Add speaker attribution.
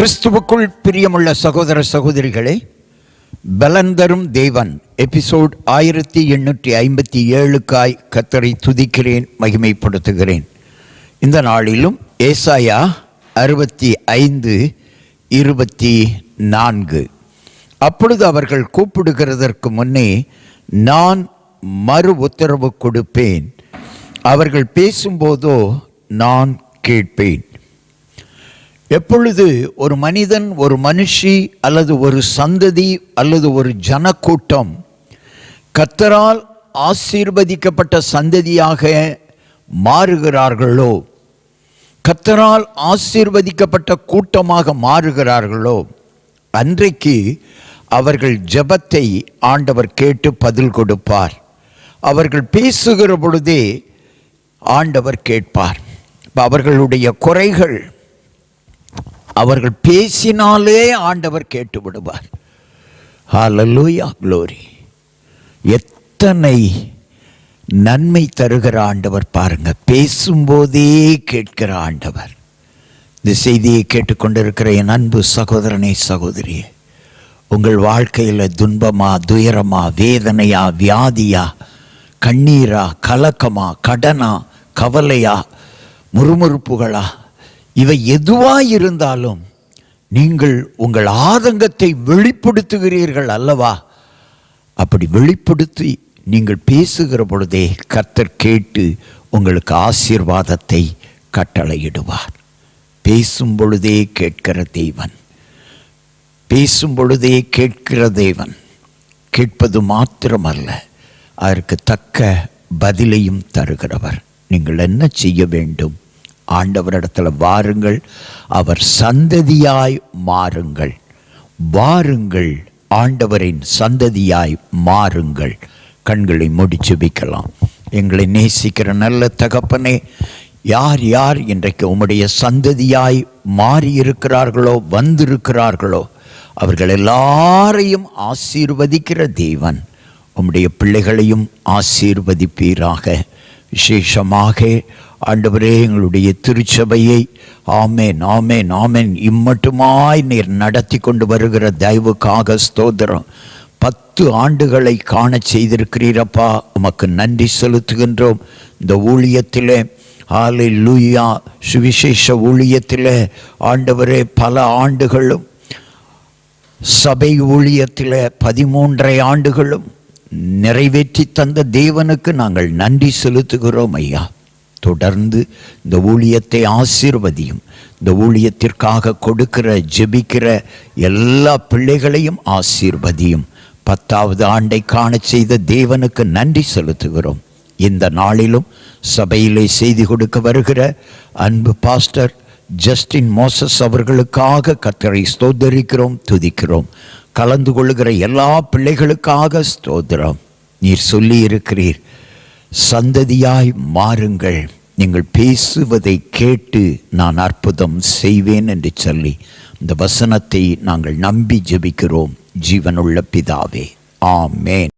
Speaker 1: கிறிஸ்துவுக்குள் பிரியமுள்ள சகோதர சகோதரிகளே, பலந்தரும் தேவன் எபிசோட் 1857க்காய் கர்த்தரை துதிக்கிறேன், மகிமைப்படுத்துகிறேன். இந்த நாளிலும் ஏசாயா 65:24, அப்பொழுது அவர்கள் கூப்பிடுகிறதற்கு முன்னே நான் மறு உத்தரவு கொடுப்பேன், அவர்கள் பேசும்போதோ நான் கேட்பேன். எப்பொழுது ஒரு மனிதன், ஒரு மனுஷி அல்லது ஒரு சந்ததி அல்லது ஒரு ஜனக்கூட்டம் கர்த்தரால் ஆசீர்வதிக்கப்பட்ட சந்ததியாக மாறுகிறார்களோ, கர்த்தரால் ஆசீர்வதிக்கப்பட்ட கூட்டமாக மாறுகிறார்களோ, அன்றைக்கு அவர்கள் ஜெபத்தை ஆண்டவர் கேட்டு பதில் கொடுப்பார். அவர்கள் பேசுகிற பொழுதே ஆண்டவர் கேட்பார். அவர்களுடைய குறைகள் அவர்கள் பேசினாலே ஆண்டவர் கேட்டு விடுவார். ஹல்லேலூயா, க்ளோரி. எத்தனை நன்மை தருகிற ஆண்டவர் பாருங்க, பேசும்போதே கேட்கிற ஆண்டவர். இந்த செய்தியை கேட்டுக்கொண்டிருக்கிற என் அன்பு சகோதரனே, சகோதரியே, உங்கள் வாழ்க்கையில் துன்பமா, துயரமா, வேதனையா, வியாதியா, கண்ணீரா, கலக்கமா, கடனா, கவலையா, முறுமுறுப்புகளா, இவை எதுவாயிருந்தாலும் நீங்கள் உங்கள் ஆதங்கத்தை வெளிப்படுத்துகிறீர்கள் அல்லவா? அப்படி வெளிப்படுத்தி நீங்கள் பேசுகிற பொழுதே கர்த்தர் கேட்டு உங்களுக்கு ஆசீர்வாதத்தை கட்டளையிடுவார். பேசும் பொழுதே கேட்கிற தேவன், பேசும் பொழுதே கேட்கிற தேவன். கேட்பது மாத்திரமல்ல, அதற்கு தக்க பதிலையும் தருகிறவர். நீங்கள் என்ன செய்ய வேண்டும்? ஆண்டவரிடத்தில் வாருங்கள், அவர் சந்ததியாய் மாறுங்கள். வாருங்கள், ஆண்டவரின் சந்ததியாய் மாறுங்கள். கண்களை மூடி ஜெபிக்கலாம். எங்களை நேசிக்கிற நல்ல தகப்பனே, யார் யார் இன்றைக்கு உம்முடைய சந்ததியாய் மாறியிருக்கிறார்களோ, வந்திருக்கிறார்களோ, அவர்கள் எல்லாரையும் ஆசீர்வதிக்கிற தேவன், உம்முடைய பிள்ளைகளையும் ஆசீர்வதிப்பீராக. விசேஷமாக ஆண்டவரே, எங்களுடைய திருச்சபையை ஆமேன் ஆமேன் ஆமேன் இம்மட்டுமாய் நீர் நடத்தி கொண்டு வருகிற தயவுக்காக ஸ்தோத்திரம். 10 ஆண்டுகளை காண செய்திருக்கிறீரப்பா, உமக்கு நன்றி செலுத்துகின்றோம். இந்த ஊழியத்திலே ஹல்லேலூயா, சுவிசேஷ ஊழியத்திலே ஆண்டவரே பல ஆண்டுகளும், சபை ஊழியத்தில் 13.5 ஆண்டுகளும் நிறைவேற்றி தந்த தேவனுக்கு நாங்கள் நன்றி செலுத்துகிறோம் ஐயா. தொடர்ந்து இந்த ஊழியத்தை ஆசீர்வதியும். இந்த ஊழியத்திற்காக கொடுக்கிற, ஜெபிக்கிற எல்லா பிள்ளைகளையும் ஆசீர்வதியும். 10வது ஆண்டை காண செய்த தேவனுக்கு நன்றி செலுத்துகிறோம். இந்த நாளிலும் சபையிலே செய்தி கொடுக்க வருகிற அன்பு பாஸ்டர் ஜஸ்டின் மோசஸ் அவர்களுக்காக கர்த்தரை ஸ்தோத்தரிக்கிறோம், துதிக்கிறோம். கலந்து கொள்ளுகிற எல்லா பிள்ளைகளுக்காக ஸ்தோத்திரம். நீர் சொல்லி இருக்கிறீர், சந்ததியாய் மாறுங்கள், நீங்கள் பேசுவதை கேட்டு நான் அற்புதம் செய்வேன் என்று சொல்லி இந்த வசனத்தை நாங்கள் நம்பி ஜெபிக்கிறோம். ஜீவனுள்ள பிதாவே, ஆமேன்.